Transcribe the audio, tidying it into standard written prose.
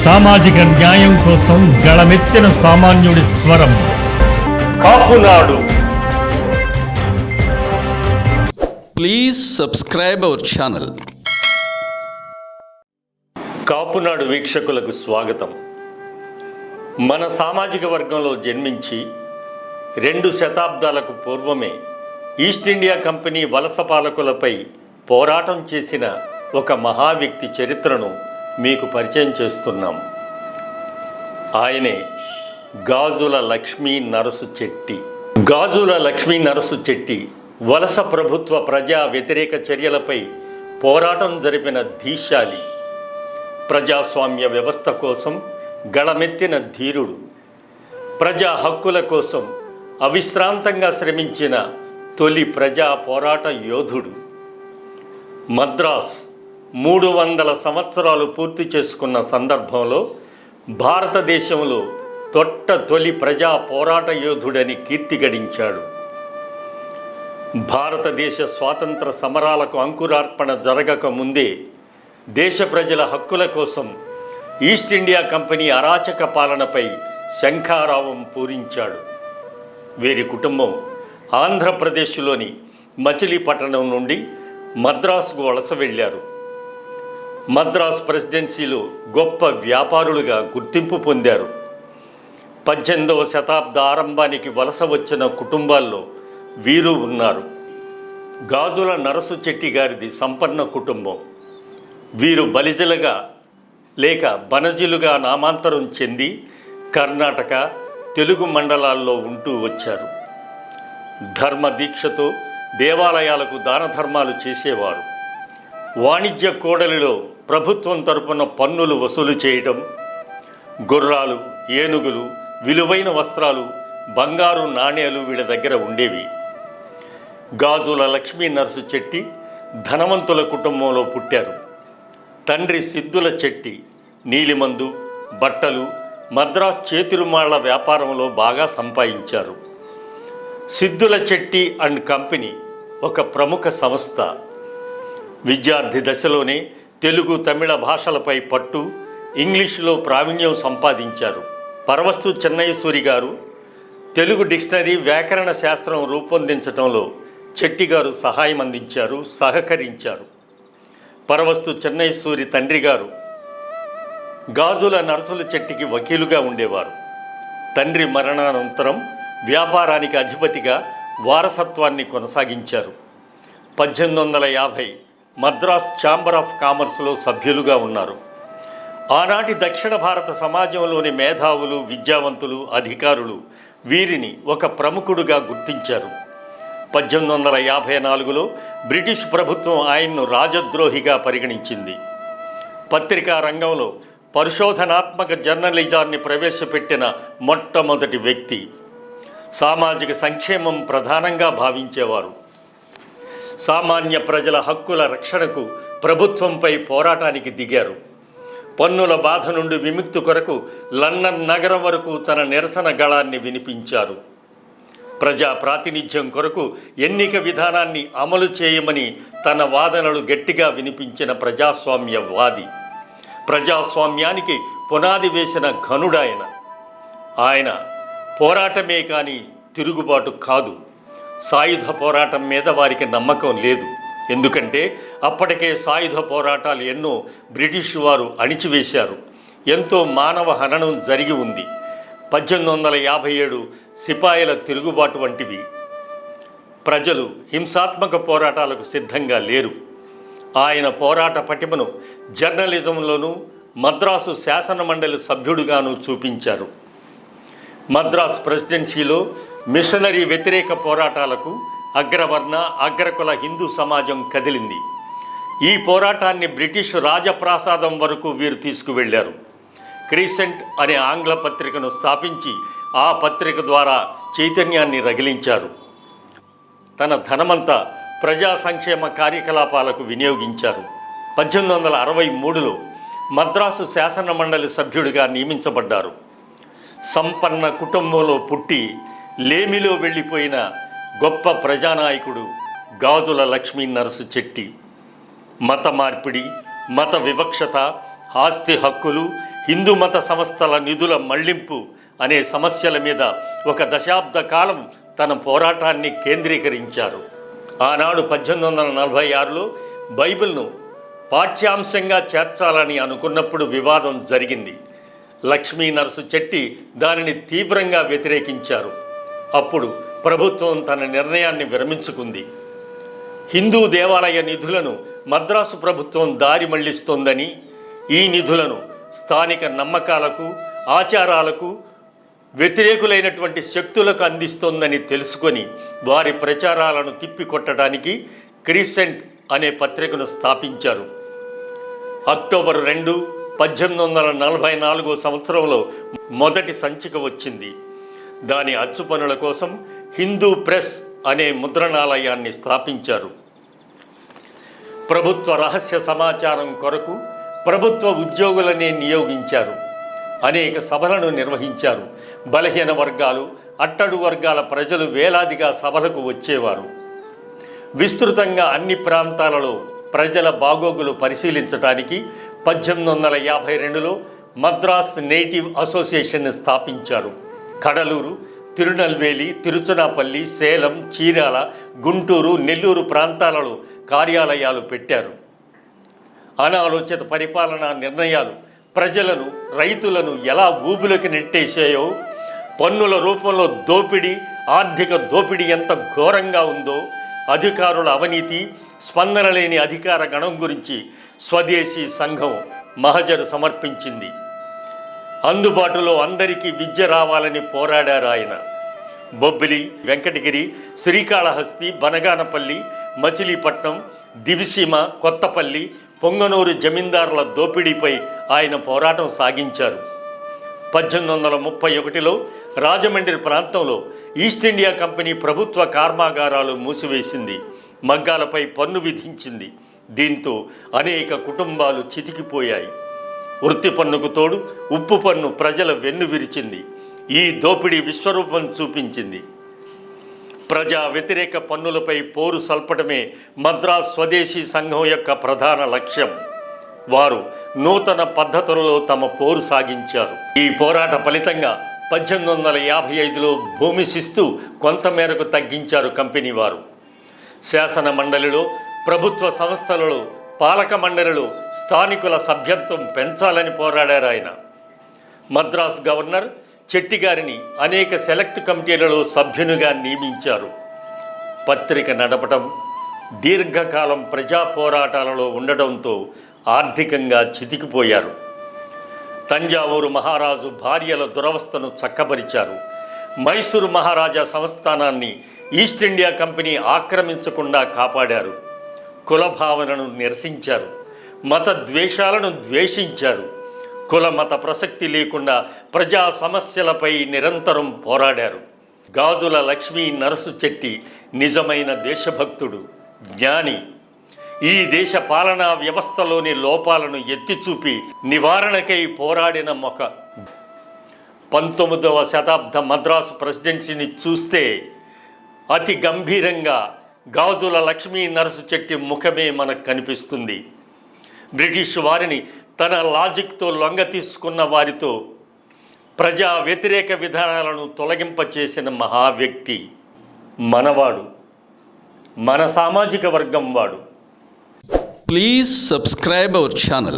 సామాజిక న్యాయం కోసం గళమెత్తిన సామాన్యుడి స్వరం Kapunadu. Please subscribe our channel. Kapunadu వీక్షకులకు స్వాగతం. మన సామాజిక వర్గంలో జన్మించి 2 శతాబ్దాలకు పూర్వమే ఈస్ట్ ఇండియా కంపెనీ వలస పాలకులపై పోరాటం చేసిన ఒక మహా వ్యక్తి చరిత్రను మీకు పరిచయం చేస్తున్నాం. ఆయనే గాజుల లక్ష్మీ నరసు చెట్టి. గాజుల లక్ష్మీ నరసు చెట్టి వలస ప్రభుత్వ ప్రజా వ్యతిరేక చర్యలపై పోరాటం జరిపిన ధీశాలి. ప్రజాస్వామ్య వ్యవస్థ కోసం గళమెత్తిన ధీరుడు. ప్రజా హక్కుల కోసం అవిశ్రాంతంగా శ్రమించిన తొలి ప్రజా పోరాట యోధుడు. మద్రాస్ 300 సంవత్సరాలు పూర్తి చేసుకున్న సందర్భంలో భారతదేశంలో తొలి ప్రజా పోరాట యోధుడని కీర్తి గడించాడు. భారతదేశ స్వాతంత్ర సమరాలకు అంకురార్పణ జరగక ముందే దేశ ప్రజల హక్కుల కోసం ఈస్ట్ ఇండియా కంపెనీ అరాచక పాలనపై శంఖారావం పూరించాడు. వీరి కుటుంబం ఆంధ్రప్రదేశ్లోని మచిలీపట్నం నుండి మద్రాసుకు వలస వెళ్ళారు. మద్రాస్ ప్రెసిడెన్సీలో గొప్ప వ్యాపారులుగా గుర్తింపు పొందారు. 18వ శతాబ్ద ఆరంభానికి వలస వచ్చిన కుటుంబాల్లో వీరు ఉన్నారు. గాజుల నరసు చెట్టి గారిది సంపన్న కుటుంబం. వీరు బలిజలుగా లేక బనజీలుగా నామాంతరం చెంది కర్ణాటక, తెలుగు మండలాల్లో ఉంటూ వచ్చారు. ధర్మ దీక్షతో దేవాలయాలకు దాన ధర్మాలు చేసేవారు. వాణిజ్య కోడలిలో ప్రభుత్వం తరపున పన్నులు వసూలు చేయడం, గుర్రాలు, ఏనుగులు, విలువైన వస్త్రాలు, బంగారు నాణేలు వీళ్ళ దగ్గర ఉండేవి. గాజుల లక్ష్మీ నరసు చెట్టి ధనవంతుల కుటుంబంలో పుట్టారు. తండ్రి సిద్ధుల చెట్టి నీలిమందు, బట్టలు, మద్రాస్ చేతిరుమాళ్ల వ్యాపారంలో బాగా సంపాదించారు. సిద్ధుల చెట్టి అండ్ కంపెనీ ఒక ప్రముఖ సంస్థ. విద్యార్థి దశలోనే తెలుగు, తమిళ భాషలపై పట్టు, ఇంగ్లీషులో ప్రావీణ్యం సంపాదించారు. పరవస్తు చెన్నైసూరి గారు తెలుగు డిక్షనరీ, వ్యాకరణ శాస్త్రం రూపొందించడంలో చెట్టి గారు సహాయం అందించారు, సహకరించారు. పరవస్తు చెన్నైసూరి తండ్రి గారు గాజుల నరసుల చెట్టికి వకీలుగా ఉండేవారు. తండ్రి మరణానంతరం వ్యాపారానికి అధిపతిగా వారసత్వాన్ని కొనసాగించారు. 1850 మద్రాస్ ఛాంబర్ ఆఫ్ కామర్స్లో సభ్యులుగా ఉన్నారు. ఆనాటి దక్షిణ భారత సమాజంలోని మేధావులు, విద్యావంతులు, అధికారులు వీరిని ఒక ప్రముఖుడుగా గుర్తించారు. 1854లో బ్రిటిష్ ప్రభుత్వం ఆయన్ను రాజద్రోహిగా పరిగణించింది. పత్రికా రంగంలో పరిశోధనాత్మక జర్నలిజాన్ని ప్రవేశపెట్టిన మొట్టమొదటి వ్యక్తి. సామాజిక సంక్షేమం ప్రధానంగా భావించేవారు. సామాన్య ప్రజల హక్కుల రక్షణకు ప్రభుత్వంపై పోరాటానికి దిగారు. పన్నుల బాధ నుండి విముక్తి కొరకు లండన్ నగరం వరకు తన నిరసన గళాన్ని వినిపించారు. ప్రజా ప్రాతినిధ్యం కొరకు ఎన్నిక విధానాన్ని అమలు చేయమని తన వాదనలు గట్టిగా వినిపించిన ప్రజాస్వామ్యవాది. ప్రజాస్వామ్యానికి పునాది వేసిన ఘనుడాయన. ఆయన పోరాటమే కానీ తిరుగుబాటు కాదు. సాయుధ పోరాటం మీద వారికి నమ్మకం లేదు. ఎందుకంటే అప్పటికే సాయుధ పోరాటాలు ఎన్నో బ్రిటిష్ వారు అణిచివేశారు. ఎంతో మానవ హననం జరిగి ఉంది. 1857 సిపాయిల తిరుగుబాటు వంటివి. ప్రజలు హింసాత్మక పోరాటాలకు సిద్ధంగా లేరు. ఆయన పోరాట పటిమను జర్నలిజంలోనూ మద్రాసు శాసన మండలి సభ్యుడుగాను చూపించారు. మద్రాస్ ప్రెసిడెన్సీలో మిషనరీ వ్యతిరేక పోరాటాలకు అగ్రవర్ణ, అగ్రకుల హిందూ సమాజం కదిలింది. ఈ పోరాటాన్ని బ్రిటిష్ రాజప్రాసాదం వరకు వీరు తీసుకువెళ్లారు. క్రీసెంట్ అనే ఆంగ్ల పత్రికను స్థాపించి ఆ పత్రిక ద్వారా చైతన్యాన్ని రగిలించారు. తన ధనమంతా ప్రజా సంక్షేమ కార్యకలాపాలకు వినియోగించారు. 1863లో మద్రాసు శాసన మండలి సభ్యుడిగా నియమించబడ్డారు. సంపన్న కుటుంబంలో పుట్టి లేమిలో వెళ్ళిపోయిన గొప్ప ప్రజానాయకుడు గాజుల లక్ష్మీ నరసు చెట్టి. మత మార్పిడి, మత వివక్షత, ఆస్తి హక్కులు, హిందూ మత సంస్థల నిధుల మళ్లింపు అనే సమస్యల మీద ఒక దశాబ్ద కాలం తన పోరాటాన్ని కేంద్రీకరించారు. ఆనాడు 1846లో బైబిల్ను పాఠ్యాంశంగా చేర్చాలని అనుకున్నప్పుడు వివాదం జరిగింది. లక్ష్మీ నరసు చెట్టి దానిని తీవ్రంగా వ్యతిరేకించారు. అప్పుడు ప్రభుత్వం తన నిర్ణయాన్ని విరమించుకుంది. హిందూ దేవాలయ నిధులను మద్రాసు ప్రభుత్వం దారి మళ్లిస్తోందని, ఈ నిధులను స్థానిక నమ్మకాలకు, ఆచారాలకు వ్యతిరేకులైనటువంటి శక్తులకు అందిస్తోందని తెలుసుకొని వారి ప్రచారాలను తిప్పికొట్టడానికి క్రీసెంట్ అనే పత్రికను స్థాపించారు. అక్టోబర్ 2, 1844 సంవత్సరంలో మొదటి సంచిక వచ్చింది. దాని అచ్చు పనుల కోసం హిందూ ప్రెస్ అనే ముద్రణాలయాన్ని స్థాపించారు. ప్రభుత్వ రహస్య సమాచారం కొరకు ప్రభుత్వ ఉద్యోగులనే నియోగించారు. అనేక సభలను నిర్వహించారు. బలహీన వర్గాలు, అట్టడు వర్గాల ప్రజలు వేలాదిగా సభలకు వచ్చేవారు. విస్తృతంగా అన్ని ప్రాంతాలలో ప్రజల బాగోగులు పరిశీలించడానికి 1852లో మద్రాస్ నేటివ్ అసోసియేషన్ని స్థాపించారు. కడలూరు, తిరునల్వేలి, తిరుచునాపల్లి, సేలం, చీరాల, గుంటూరు, నెల్లూరు ప్రాంతాలలో కార్యాలయాలు పెట్టారు. అనాలోచిత పరిపాలనా నిర్ణయాలు ప్రజలను, రైతులను ఎలా ఊబిలోకి నెట్టేశాయో, పన్నుల రూపంలో దోపిడీ, ఆర్థిక దోపిడీ ఎంత ఘోరంగా ఉందో, అధికారుల అవినీతి, స్పందన లేని అధికార గణం గురించి స్వదేశీ సంఘం మహజరు సమర్పించింది. అందుబాటులో అందరికీ విద్య రావాలని పోరాడారు ఆయన. బొబ్బిలి, వెంకటగిరి, శ్రీకాళహస్తి, బనగానపల్లి, మచిలీపట్నం, దివిసీమ, కొత్తపల్లి, పొంగనూరు జమీందారుల దోపిడీపై ఆయన పోరాటం సాగించారు. 1831లో రాజమండ్రి ప్రాంతంలో ఈస్ట్ ఇండియా కంపెనీ ప్రభుత్వ కర్మాగారాలు మూసివేసింది. మగ్గాలపై పన్ను విధించింది. దీంతో అనేక కుటుంబాలు చితికిపోయాయి. వృత్తి పన్నుకు తోడు ఉప్పు పన్ను ప్రజల వెన్ను విరిచింది. ఈ దోపిడీ విశ్వరూపం చూపించింది. ప్రజా వ్యతిరేక పన్నులపై పోరు సల్పడమే మద్రాస్ స్వదేశీ సంఘం యొక్క ప్రధాన లక్ష్యం. వారు నూతన పద్ధతులలో తమ పోరు సాగించారు. ఈ పోరాట ఫలితంగా 1855లో భూమి శిస్తు కొంతమేరకు తగ్గించారు కంపెనీ వారు. శాసన మండలిలో, ప్రభుత్వ సంస్థలలో, పాలక మండలిలో స్థానికుల సభ్యత్వం పెంచాలని పోరాడారు ఆయన. మద్రాస్ గవర్నర్ చెట్టిగారిని అనేక సెలెక్ట్ కమిటీలలో సభ్యునిగా నియమించారు. పత్రిక నడపడం, దీర్ఘకాలం ప్రజా పోరాటాలలో ఉండడంతో ఆర్థికంగా చితికిపోయారు. తంజావూరు మహారాజు భార్యల దురవస్థను చక్కబరిచారు. మైసూరు మహారాజా సంస్థానాన్ని ఈస్ట్ ఇండియా కంపెనీ ఆక్రమించకుండా కాపాడారు. కుల భావనను నిరసించారు. మత ద్వేషాలను ద్వేషించారు. కుల మత ప్రసక్తి లేకుండా ప్రజా సమస్యలపై నిరంతరం పోరాడారు. గాజుల లక్ష్మీ నరసు చెట్టి నిజమైన దేశభక్తుడు, జ్ఞాని. ఈ దేశ పాలనా వ్యవస్థలోని లోపాలను ఎత్తిచూపి నివారణకై పోరాడిన 19వ శతాబ్ద మద్రాసు ప్రెసిడెన్సీని చూస్తే అతి గంభీరంగా గాజుల లక్ష్మీ నరసు చెట్టి ముఖమే మనకు కనిపిస్తుంది. బ్రిటిష్ వారిని తన లాజిక్తో లొంగ తీసుకున్న వారితో ప్రజా వ్యతిరేక విధానాలను తొలగింపచేసిన మహా వ్యక్తి మనవాడు, మన సామాజిక వర్గం వాడు. Please subscribe our channel.